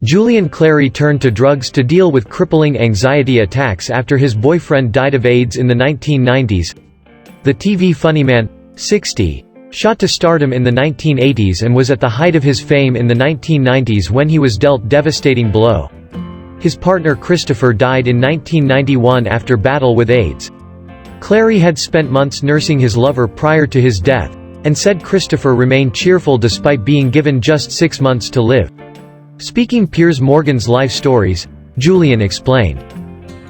Julian Clary turned to drugs to deal with crippling anxiety attacks after his boyfriend died of AIDS in the 1990s. The TV funnyman, 60, shot to stardom in the 1980s and was at the height of his fame in the 1990s when he was dealt a devastating blow. His partner Christopher died in 1991 after battle with AIDS. Clary had spent months nursing his lover prior to his death, and said Christopher remained cheerful despite being given just 6 months to live. Speaking Piers Morgan's life stories, Julian explained,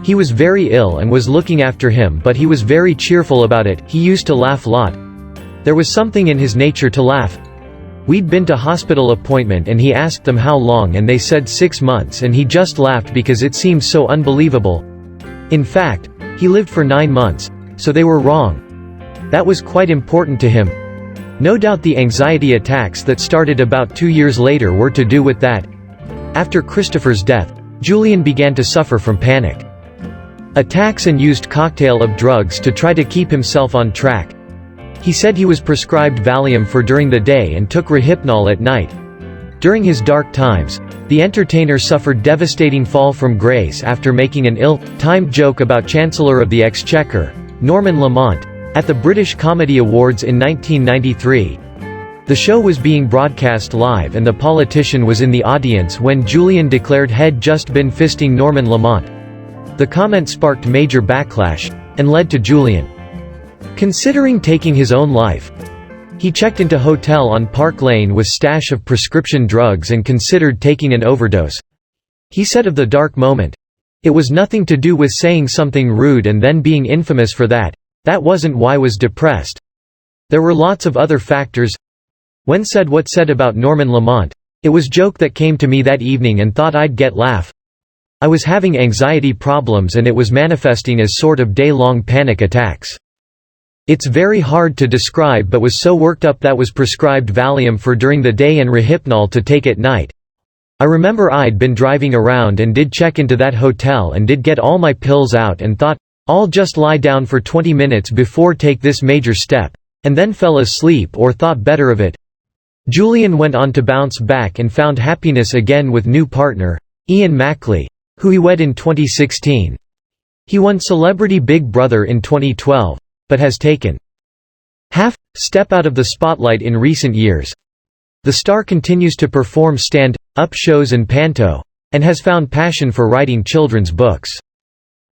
"He was very ill and was looking after him, but he was very cheerful about it. He used to laugh a lot. There was something in his nature to laugh. We'd been to hospital appointment and he asked them how long and they said 6 months and he just laughed because it seemed so unbelievable. In fact, he lived for 9 months, so they were wrong. That was quite important to him. No doubt the anxiety attacks that started about 2 years later were to do with that." After Christopher's death, Julian began to suffer from panic attacks and used cocktail of drugs to try to keep himself on track. He said he was prescribed Valium for during the day and took Rohypnol at night. During his dark times, the entertainer suffered devastating fall from grace after making an ill-timed joke about Chancellor of the Exchequer, Norman Lamont, at the British Comedy Awards in 1993. The show was being broadcast live and the politician was in the audience when Julian declared he'd just been fisting Norman Lamont. The comment sparked major backlash, and led to Julian considering taking his own life. He checked into hotel on Park Lane with stash of prescription drugs and considered taking an overdose. He said of the dark moment, "It was nothing to do with saying something rude and then being infamous for that. That wasn't why I was depressed. There were lots of other factors. When said what said about Norman Lamont, it was joke that came to me that evening and thought I'd get laugh. I was having anxiety problems and it was manifesting as sort of day-long panic attacks. It's very hard to describe, but was so worked up that was prescribed Valium for during the day and Rohypnol to take at night. I remember I'd been driving around and did check into that hotel and did get all my pills out and thought, I'll just lie down for 20 minutes before take this major step, and then fell asleep or thought better of it." Julian went on to bounce back and found happiness again with new partner, Ian Mackley, who he wed in 2016. He won Celebrity Big Brother in 2012, but has taken half-step out of the spotlight in recent years. The star continues to perform stand-up shows and panto, and has found passion for writing children's books.